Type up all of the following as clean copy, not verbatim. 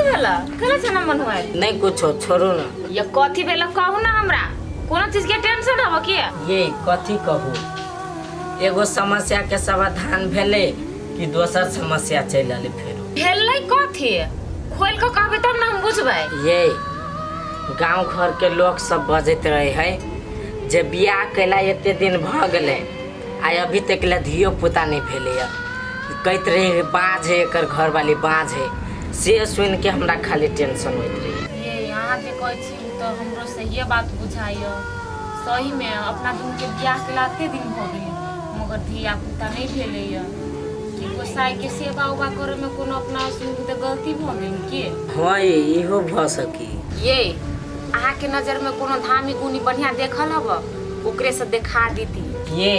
कथी भेला कला छना मन हुआ नहीं कुछ हो छोड़ो ना। ये कथी भेला कहू ना हमरा कोनो चीज के टेंशन हबो के ये कथी कहू एगो समस्या के समाधान भेले कि दोसर समस्या चल आले फेरो भेलै कथी खोल के कहबे तब ना हम बुझबै। ये गांव घर के लोग सब बजत रहे है जे बियाह कैला एते दिन भ गेले आ अभी तक ले धियो पुता नहीं भेले है कहत रहे बाँझ है एकर घर वाली बाँझ है से सुन के हमरा खाली टेंशन होत रही। ये यहाँ जे कहै छी तो हमरो से ये बात बुझाइयो सही में अपना दुन के बियाह के लाते दिन भ गेलै मगर धिया पुता नहीं भेलै य कि गोसाई के सेवा उबा करे में कोनो अपना सुन गलती भ गेल के हाँ इहो भ सकी। ये अहाँ के नजर में कोनो धामी गुनी बढ़िया देखल हब ओकरे से देखा दीती। ये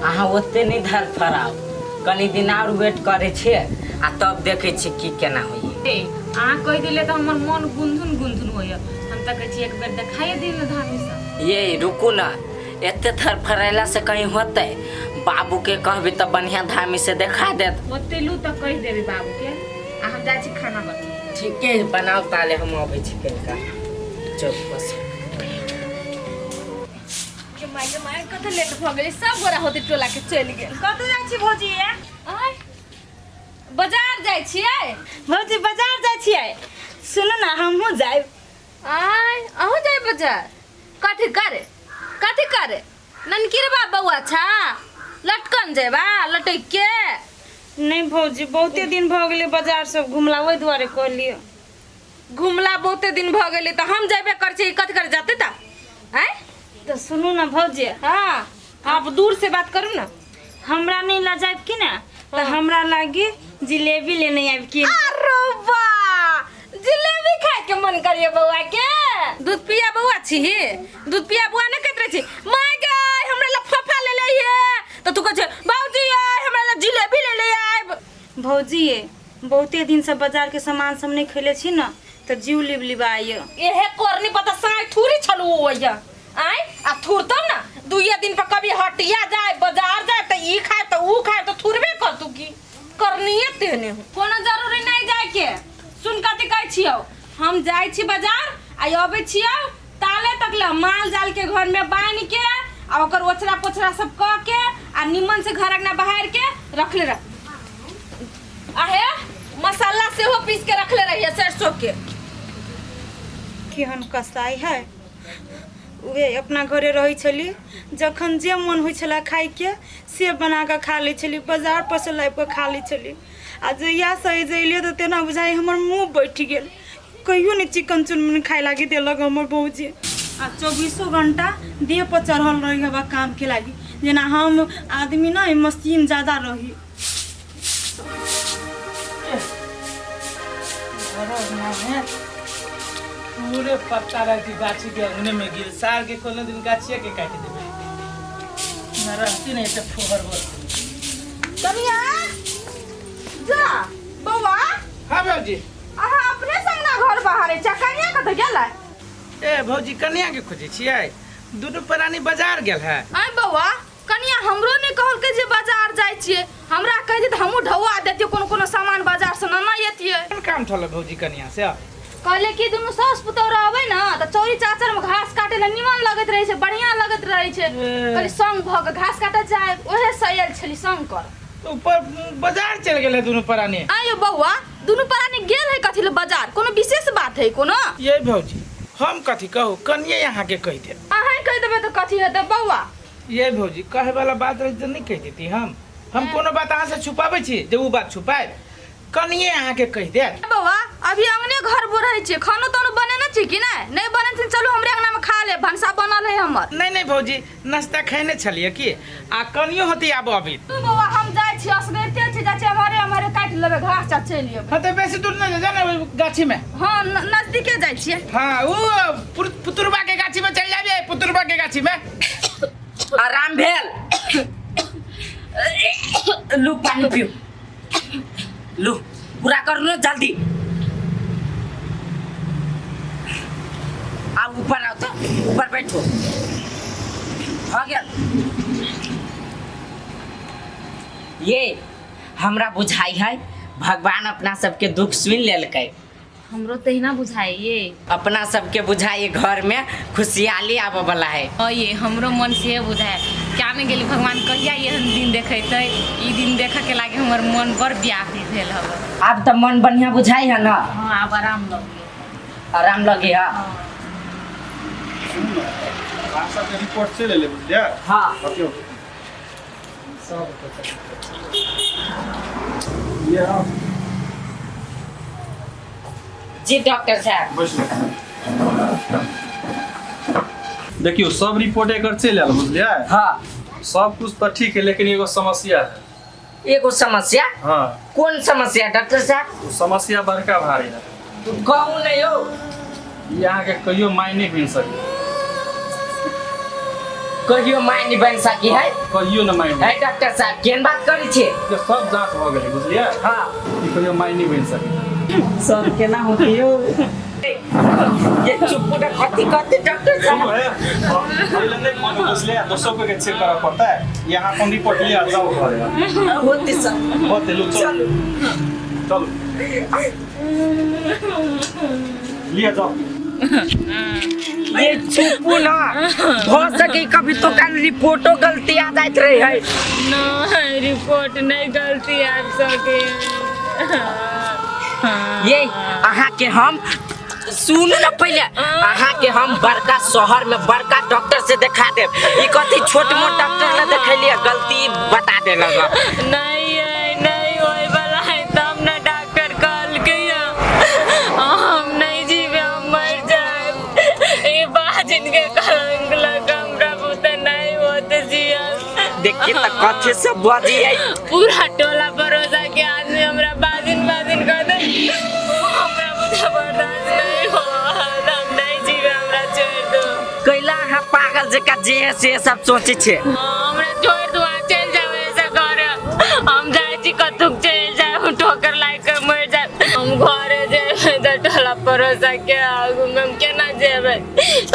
अहाँ ओते नहीं धर फराओ कनी दिन और वेट करे छे आ तब देखे छी की केना होई। अहाँ कह दिले तो हमर मन गुंधुन गुंधुन होय हम त कहै छी एक बेर देखाइए दिन धामी से। ये रुकू ना एते थर फरेला से कहीं होते बाबू के कहबे त बढ़िया धामी से देखा देत ओते लू त कह देबे बाबू के आ हम जाय छी खाना बना। ठीक है बनाओ ताले हम आबै छी कनका चुप बस के माय कत लेट भ गेलै सब गोरा होते टोला के चल गेल कत जाय छी भौजी आय बाजार जाय छियै भौजी बाजार जाय छियै सुनो ना हमहू जाय आय अहू जाय बाजार कथी करे ननकीर बउआ छा लटकन जेबा लटक के नहीं भौजी बहुते दिन भ गेलै बाजार सब घुमला ओइ दुआरे कहलियो घुमला बहुते दिन भ गेलै त हम जेबे कर छी कथी करे जाते त आय तो सुनो ना भौजी हां आप दूर से बात करू ना हमरा नहीं ला जाब की ना तो हमरा लागी जिलेबी लेने आब की। अरे वाह जिलेबी खाए के मन करिए बउआ के दूध पिया बउआ छी दूध पिया बउआ ने कहत रही छी माय गई हमरा ला फफा ले लइए तो तू कह बाबूजी हमरा ला जिलेबी ले ले आब। भौजी बहुते दिन से बाजार के सामान सब नहीं खैले छी ना तो जीव लिबलिबाय एहे कोरनी पता साई थूरी छलू ओया आय आ थूर तब ना दुइया दिन पर कभी हटिया जाए बाजार जाए त ई खाए त ऊ खाए तो थूरबे कर तू की करनीए तेने कोनो जरूरी नहीं जाए के सुन कथि कहै छियौ हम जाय छी बाजार आ अबै छियौ ताले तक ले माल जाल के घर में बांध के आ ओकर ओछरा पोछरा सब क के आ निमन से घर अंगना बहार के रखले रह आहे मसाला से हो पीस के रखले रहिए सरसों के केहन कसाई है वे अपना घरे रही छली जखन जे मन होइ छला खाए के से बना के खा ले छली बाजार पर से लाइब के खा ले छली आ जहिया सही जइले तो तेना बुझाई हमर मुंह बैठ गेल कहियो नहीं चिकन चुनमुन खाए लागी देलक हमर बहूजी आ 24 घंटा देह पर चढ़ल रही हवा काम के लागी जेना हम आदमी ना मशीन ज्यादा रही। पूरे पत्ता रहती गाछी के अंगने में गिर सार के कोनो दिन गाछिया के काट देबे ना रहती नहीं तो फोहर बोल कनिया जा बउआ हां भौजी अहाँ अपने संग ना घर बाहर छ कनिया कत गेलै ए भौजी कन्या के खोजे छियै दुनू प्राणी बाजार गेल है। आय बउआ कनिया हमरो ने कहल के जे बाजार जाय छियै हमरा कह दे त हमहु ढौआ देतियै कोनो सामान बाजार से ना एतियै कोन काम थल भौजी कन्या से कहले कि दुनू सास पुतौर आबै ना त चौरी चाचर में घास काटे ले निमन लगत रहे छै बढ़िया लगत रहे छै कहले संग भ के घास काटे जाय ओहे सयल छली संग कर ऊपर बाजार चल गेल है दुनू प्राणी। आयो बउआ दुनू प्राणी गेल है कथि ले बाजार कोनो विशेष बात है कोनो ये भौजी हम कथी कहू कन्या यहाँ के कह दे अहाँ कह देबे त कथि हेतै बउआ ये भौजी कहे वाला बात रही तो नहीं कह देती हम कोनो बात अहाँ से छुपाबै छी जे उ बात छुपाए कनिए अहाँ के कह दे बउआ अभी अंगने घर बो रहे छै खानो तोनो बने न छै कि नहीं बने छै चलू हमरे अंगना में खा ले भंसा बनल है हमर नहीं भौजी नाश्ता खैने छलिए की आ कनियो होती आब अभी तू बउआ हम जाय छी असगरते छी जाय छी हमारे काट लेबे घास चा चलिए हां तो बेसी दूर नहीं जाना गाछी में हां नजदीके जाय छी हां वो पुतुरबा के गाछी में चल जाबे पुतुरबा के गाछी में आराम भेल लू पानी पियो लू पूरा कर लो जल्दी आप ऊपर आओ तो ऊपर बैठो हो गया ये हमरा बुझाई है भगवान अपना सबके दुख सुन लेलकै हमरो तो ही ना बुझाइए। अपना सबके बुझाइए घर में खुशहाली आवे वाला है। ये हमरो मन से बुझाए क्या नहीं गेली भगवान कहिया ये दिन देखेते। ई दिन देखे के लागे हमर मन बड़ व्याकुल भेल हवे। अब तो मन बढ़िया बुझाई है ना? हाँ अब आराम लगे। आराम लगे है? आशा के रिपोर्ट से ले ले बुझलिया। हाँ ओके ओके सब ये आओ जी डॉक्टर साहब। बैठो। देखियो सब रिपोर्ट एक से ले बुझलिया। हाँ सब कुछ तो ठीक है लेकिन एगो समस्या है। एगो समस्या? हाँ कौन समस्या डॉक्टर साहब? तो समस्या बड़का भारी है। कहूँ नहीं हो। यहाँ के कहियो मायने बन सके। कहियो माय नहीं बन सकी है? कहियो न मायने। है डॉक्टर साहब केन बात करी छे? ये सब जांच हो गई बुझलिया। हाँ कि कहियो मायने बन सके। सर केना होती हो? ये चुप ना कथी कहते डॉक्टर साहब? पहले नहीं मन बुझलिया 200 को के चेक करा पड़ता है। यहाँ अपन रिपोर्ट लिया जाओ घर। होती सर। बहुत लो चलो चलो लिया जाओ। ये चुप ना हो सके कभी तो कान रिपोर्टो गलती आ जात रही है। नहीं रिपोर्ट नहीं गलती आ सके। ये अहाँ के हम सुन न पहले अहाँ के हम बड़का शहर में बड़का डॉक्टर से दिखा दे। ई कथी छोट मोट डॉक्टर ले देखलिए गलती बता दे लगा। नहीं है नहीं होय वाला है तब ना डॉक्टर कहल के हम नहीं जीवे हम मर जाए। ये बात इनके कलंक लगा हमरा बुते नहीं होते जिया। देखिए त कथी से बजी है। पूरा टोला परोसा के आदमी हमरा बाजिन बाजिन कर दे। हमरा बुते बर्दाश्त नहीं हो हम नहीं जीवे हमरा छोड़ दो। कैला हाँ पागल जका जे है से सब सोचे छे। हमरा छोड़ दो चल जाओ ऐसा घर हम जाए छी कतुक चल जाए ठोकर लाग के मर जाए। हम घरे जेबे त टोला परोसा के आगू में हम केना जेबे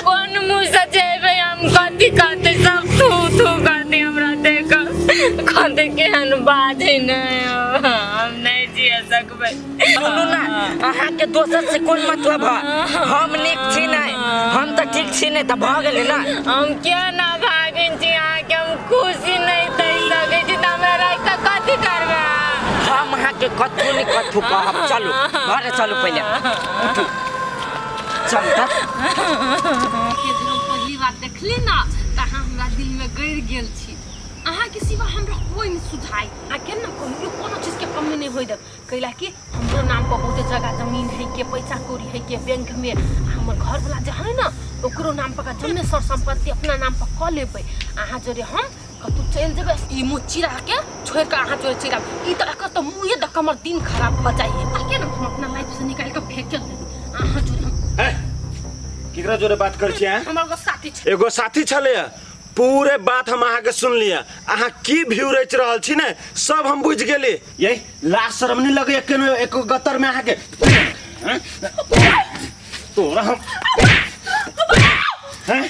कौन मुंह से जेबे हम कथी कहते सब थू थू कहते हमरा देख कहते केहन बाजे नहीं हम नहीं जिया सकबे। सुनू ना अहाँ के दोसर से कोन मतलब है? हम निक छी नहीं हम तो ठीक छी नहीं त भ गेले ना। हम क्या ना भागिन छी अहाँ के हम खुशी नहीं दे सके छी त हमरा राख के कथी करबे? हम अहाँ के कथू नहीं कथू कहब। चलो घरे चलो पहले उठू चल त। के दिन हम पहली बार देखली ना तहाँ हमरा दिल में गड़ गेल छी। अहाँ के सिवा हमरा कोई नहीं सुझाई। आ के ना कोनो चीज के कमी नहीं होई दे। कैला कि हमरो नाम पर बहुत जगह जमीन है के पैसा कौड़ी है के बैंक में हमर घर वाला जे है ना ओकरो नाम पर जम्मे सर संपत्ति अपना नाम पर क लेबै। अहाँ जरे हम कतु चल जेबे ई मुँह चिरा के छोड़ के अहाँ जोरे चिरा ई तरह का तो मुँह देख हमर दिन खराब हो जाइए। ताकि ना हम अपना लाइफ से निकाल के फेंक के अहाँ जोरे हम केकरा जोरे बात कर छी? हमर एगो साथी छै। एगो साथी छले पूरे बात हम अहाँ के सुन लिया। अहाँ की व्यू रच रहल छी ने सब हम बुझ गेली। यही लाज शर्म नहीं लगे एक गतर में अहाँ के तोरा हम हैं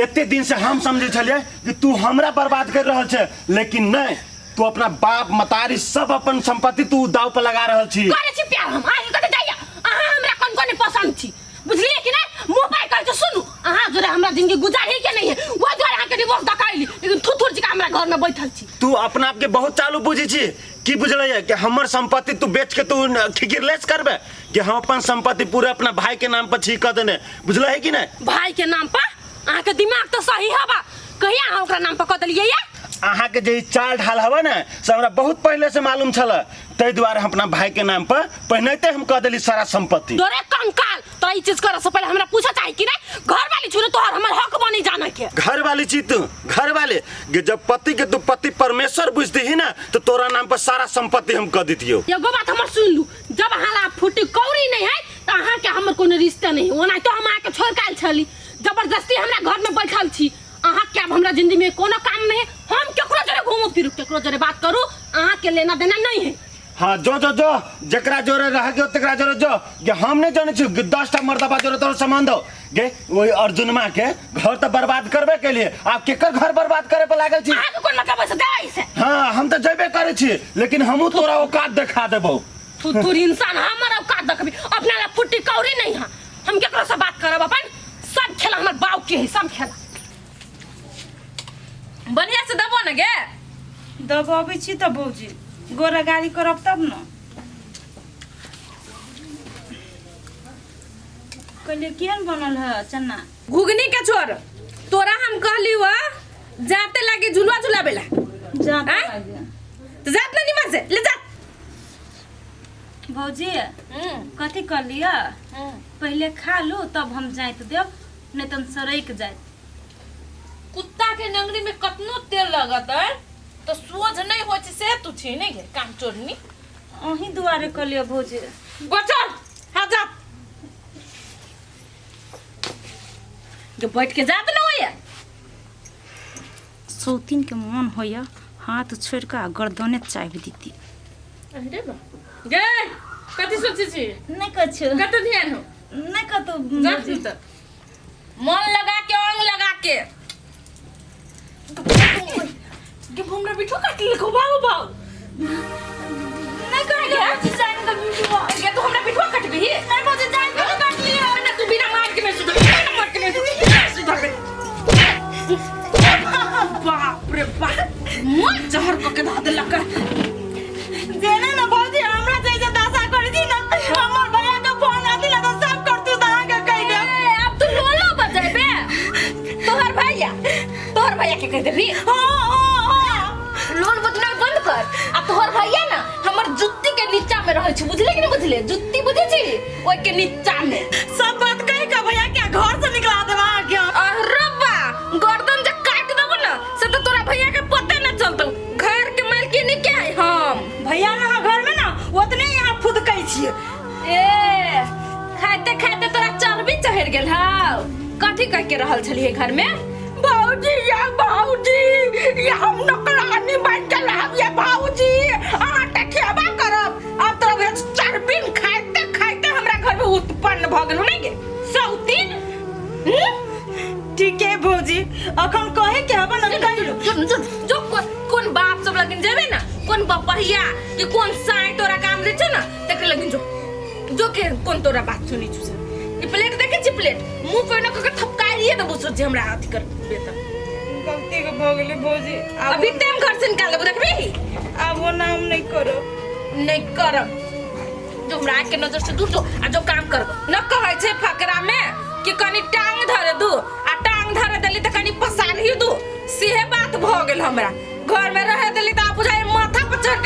एते दिन से हम समझे छलिए कि तू हमरा बर्बाद कर रहल छे लेकिन नहीं तू अपना बाप मतारी सब अपन संपत्ति तू दाव पर लगा रहल छी। करे छी प्यार हम आही कते जाइया अहाँ हमरा कोन कोन पसंद छी बुझलिए कि नहीं? मुंह पाई कर के सुनू अहाँ जोरे हमरा जिंदगी गुजारी के नहीं है वो जोरे अहाँ के डिवोर्स दकाइली लेकिन थुथुर जी का हमरा घर में बैठल छी। तू अपना आप के बहुत चालू बुझी छी की बुझल कि हमर संपत्ति तू बेच के तू ठिकिरलेस करबे कि हम अपन संपत्ति पूरे अपना भाई के नाम पर ठीक कर देने बुझल है कि नहीं? भाई के नाम पर अहाँ के दिमाग तो सही हवा कहिया अहाँ ओकरा नाम पर क देलिए या? अहाँ के जे चाल ढाल हवा ना से हमरा बहुत पहले से मालूम छल तै द्वारा हम अपना भाई के नाम पर पहनते हम कह देली सारा संपत्ति। तोरे कंकाल तो ई चीज करे से पहले हमरा पूछा चाहिए कि नहीं घर वाली छुरे तोहर हमर हक बनी जाने के। घर वाली चीज तू घर वाले कि जब पति के तू पति परमेश्वर बुझती ही ना तो तोरा नाम पर सारा संपत्ति हम कह देतियो। एगो बात हमर सुन लू जब हाला फुटी कौड़ी नहीं है तो अहाँ के हमर कोनो रिश्ता नहीं ओना तो हम आके छोड़ काल छली जबरदस्ती हमरा घर में बैठल छी। अहाँ के अब हमरा जिंदगी में कोनो काम नहीं है हम केकरो जरे घूमो फिरू केकरो जरे बात करू अहाँ के लेना देना नहीं है। हाँ जो जो जो जकरा जोरे रह गयो तकरा जोरे जो कि हम नहीं जाने छी 10टा मर्दबा जोरे तोर सामान दो गे वही अर्जुन माँ के घर तो बर्बाद करबे के लिए आप केकर घर बर्बाद करे पे लागल छी? अहाँ के कोन मतलब है से देई से? हाँ हम तो जेबे करे छी लेकिन हमहू तोरा औकात दिखा देबो। थुर इंसान हमारा का देखबी अपना ला पुट्टी कौरी नहीं है हम केकरो से बात करब अपन सब खेला हमर बाऊ के है सब खेला बढ़िया से दबो न गे दबाबै छी त भौजी गोरा गाड़ी करब तब न कहलिए केहन बनल है चन्ना घुगनी के छोर तोरा हम कहली हुआ जाते लागे झुलवा झुलाबेला जाता आँय? लागे तो जात ना निमन से ले जा भौजी कथी कर लिया पहले खा लो तब हम जाइत देव नहीं तो हम सड़क जाइत कुत्ता के नंगरी में कतनो तेल लगत है तो सोझ नहीं हो से तू छी नहीं गे काम चोरनी अहीं दुआरे कर लिया भौजी बचल हा जा जो बैठ के जात ना होया सौतीन के मन होया हाथ छोड़ के गर्दने चाबी दीती अरे बा गे कथि सोची छी नहीं कछु कत ध्यान हो नहीं कतो जा तू तो मन लगा के अंग लगा के गे हमरा बिठो काट ले को बाबू बाबू नहीं करेगा डिजाइन का वीडियो गे तो हमरा बिठो काट भी नहीं मुझे जान के काट लिया ना तू बिना मार के मैं सुधर मार के बाप रे बाप मन जहर को के धा देलक जेना ना भौजी हमरा जैसे दशा कर दी ना हमर भैया के फोन आती ना तो सब कर तू दहा के कह दे अब तू लोलो बजेबे तोहर भैया के कह देबी लोल बजना बंद कर आ तोहर भैया ना हमर जुत्ती के नीचा में रहै छ बुझले कि नहीं बुझले जुत्ती बुझे छी ओइ के नीचा में सब बात कह के भैया के घर से निकला देवा क्या अरे बा गर्दन जे काट देबो ना से तो तोरा भैया के पते न चलतौ घर के मालकिन के है हम भैया ना घर में ना उतने यहाँ फुदकै छिए ए खाते खाते तोरा चर्बी चढ़ गेल हाउ कथी कह के रहल छलिए घर में बाबूजी या हम नौकरानी बन के रहब या बाबूजी आटा खियाबा करब अब तोरा भेज चर्बी खाते खाते हमरा घर में उत्पन्न भ गेल नहीं गे सौतीन ठीक है भौजी अखन कहे के हबन कह जो कौन बाप सब लगिन जेबे ना कौन बपहिया कि कौन साई तोरा काम दे छ ना तक लगिन जो के कौन तोरा बात सुनी छु ई प्लेट देखे छी प्लेट मुंह पे न के थपकाई लिए तो बुझ जे हमरा अथी कर बेटा गलती के भ गेलै भौजी अभी टाइम घर से निकाल लेबो देखबी अब वो नाम नहीं करो नहीं करब जो हमरा के नजर से दूर जो आ जो काम करब न कहै छै फकरा में कि कनी टांग धरे दू आ टांग धरे देली त कनी पसार ही दू सेहे बात भ गेल हमरा घर में रहे देली त बुझाय माथा पर चढ़